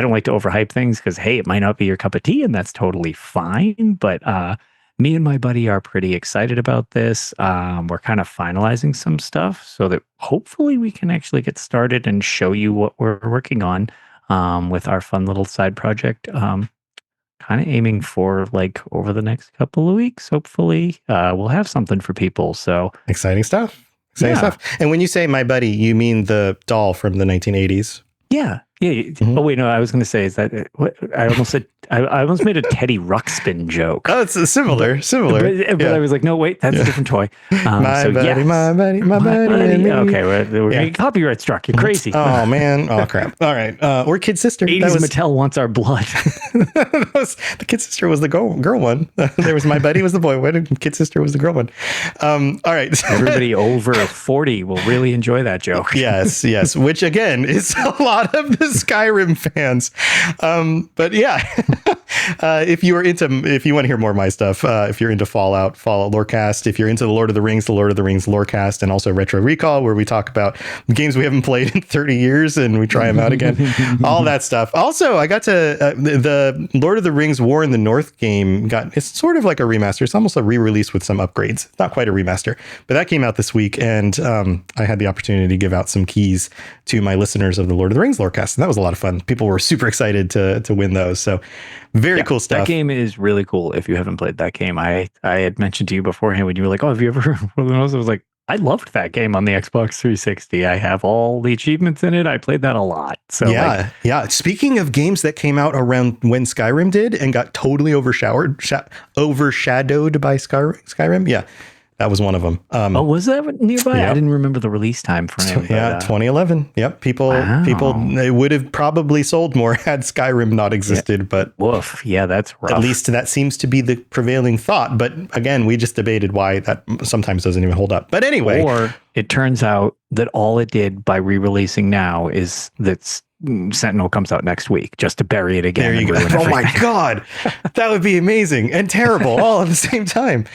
don't like to overhype things because, hey, it might not be your cup of tea, and that's totally fine. But me and my buddy are pretty excited about this. We're kind of finalizing some stuff so that hopefully we can actually get started and show you what we're working on with our fun little side project. Kind of aiming for like over the next couple of weeks. Hopefully we'll have something for people. So exciting stuff. Stuff. And when you say my buddy, you mean the doll from the 1980s? Yeah. Mm-hmm. Oh wait, no. I was going to say is that what I almost said. I almost made a Teddy Ruxpin joke. Oh, it's similar. But I was like, no, wait, that's a different toy. My buddy. Okay, we're going to get copyright struck. You're crazy. Oh man. Oh crap. All right. Or Kid Sister. 80s Mattel wants our blood. The Kid Sister was the girl one. There was My Buddy was the boy one, and Kid Sister was the girl one. All right. Everybody over 40 will really enjoy that joke. Yes. Which again is a lot of the Skyrim fans. But yeah. If you want to hear more of my stuff, if you're into Fallout Lorecast, if you're into the Lord of the Rings Lorecast, and also Retro Recall, where we talk about games we haven't played in 30 years and we try them out again, all that stuff. Also, I got to the Lord of the Rings War in the North game. It's sort of like a remaster. It's almost a re-release with some upgrades. Not quite a remaster, but that came out this week, and I had the opportunity to give out some keys to my listeners of the Lord of the Rings Lorecast, and that was a lot of fun. People were super excited to win those. So very cool stuff. That game is really cool. If you haven't played that game, I had mentioned to you beforehand when you were like, "Oh, have you ever?" I was like, "I loved that game on the Xbox 360. I have all the achievements in it. I played that a lot." So yeah. Speaking of games that came out around when Skyrim did and got totally overshadowed by Skyrim. Yeah. That was one of them. Was that nearby? Yep. I didn't remember the release time frame. 2011. Yep. People, they would have probably sold more had Skyrim not existed, but woof. Yeah, that's rough. At least that seems to be the prevailing thought. But again, we just debated why that sometimes doesn't even hold up. But anyway. Or it turns out that all it did by re-releasing now is that's Sentinel comes out next week, just to bury it again. There you go. Oh my God. That would be amazing and terrible all at the same time.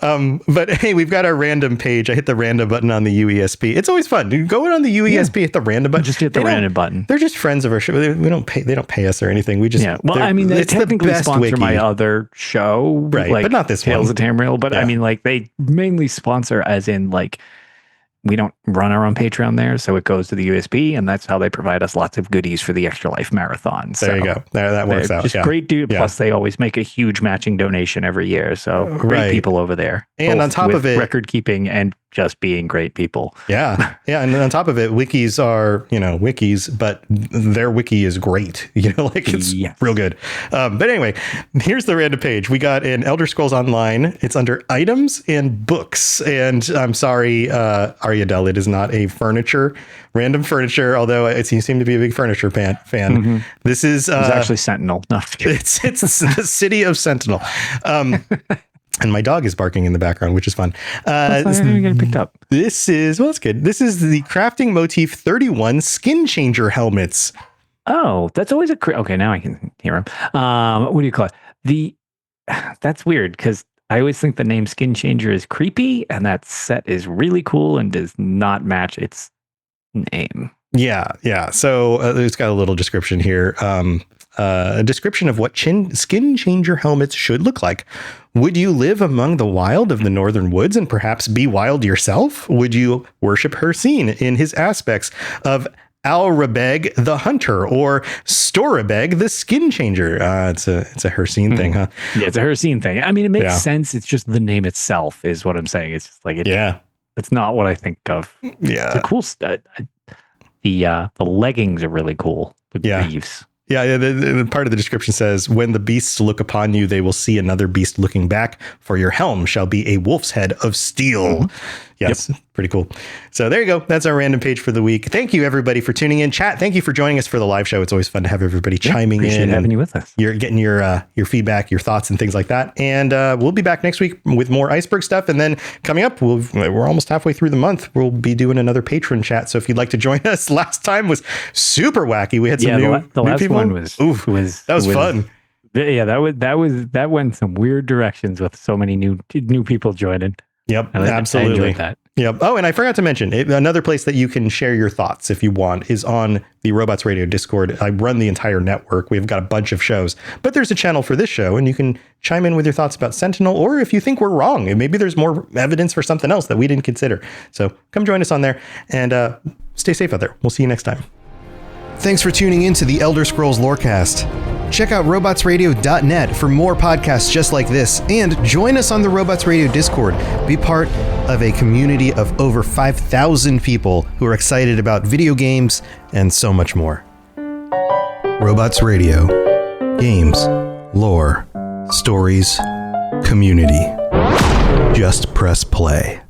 But hey, we've got our random page. I hit the random button on the UESP. It's always fun. You go in on the UESP, hit the random button. Just hit the random button. They're just friends of our show. They don't pay us or anything. We just, Well, I mean, they technically sponsor wiki. my other show, right? Like but not this Tales one. of Tamriel. But I mean, like, they mainly sponsor as in like, we don't run our own Patreon there, so it goes to the USB, and that's how they provide us lots of goodies for the Extra Life Marathon. So there you go. That works out. Just great dude. Yeah. Plus, they always make a huge matching donation every year. So great people over there. And on top of it, record keeping and just being great people. Yeah. And on top of it, wikis are, wikis, but their wiki is great. Like it's real good. But anyway, here's the random page. We got an Elder Scrolls Online. It's under items and books. And I'm sorry, Ariadel, it is not a random furniture, although you seem to be a big furniture fan. Mm-hmm. This is it's actually Sentinel. No, it's the city of Sentinel. And my dog is barking in the background, which is fun. Getting picked up. This is, it's good. This is the Crafting Motif 31 Skin Changer helmets. Oh, that's always okay, now I can hear him. What do you call it? That's weird, because I always think the name Skin Changer is creepy, and that set is really cool and does not match its name. Yeah. So it's got a little description here. A description of what skin changer helmets should look like. Would you live among the wild of the northern woods and perhaps be wild yourself? Would you worship Hircine in his aspects of Alrabeg the hunter or Storabeg the skin changer? It's a Hircine thing, huh? Yeah, it's a Hircine thing. I mean, it makes sense. It's just the name itself is what I'm saying. It's just like it's not what I think of. Yeah, it's a cool stuff. The leggings are really cool. The greaves. Yeah, the part of the description says, when the beasts look upon you, they will see another beast looking back, for your helm shall be a wolf's head of steel. Mm-hmm. Yes, pretty cool. So there you go. That's our random page for the week. Thank you, everybody, for tuning in. Chat, thank you for joining us for the live show. It's always fun to have everybody chiming in. Appreciate having you with us. You're getting your feedback, your thoughts, and things like that. And we'll be back next week with more iceberg stuff. And then coming up, we're almost halfway through the month. We'll be doing another patron chat. So if you'd like to join us, last time was super wacky. We had some new last people. One was fun. Yeah, that went some weird directions with so many new people joining. Yep, absolutely. I enjoyed that. Yep. Oh, and I forgot to mention, another place that you can share your thoughts if you want is on the Robots Radio Discord. I run the entire network. We've got a bunch of shows, but there's a channel for this show, and you can chime in with your thoughts about Sentinel, or if you think we're wrong, and maybe there's more evidence for something else that we didn't consider. So come join us on there, and stay safe out there. We'll see you next time. Thanks for tuning in to the Elder Scrolls Lorecast. Check out robotsradio.net for more podcasts just like this, and join us on the Robots Radio Discord. Be part of a community of over 5,000 people who are excited about video games and so much more. Robots Radio. Games, lore, stories, community. Just press play.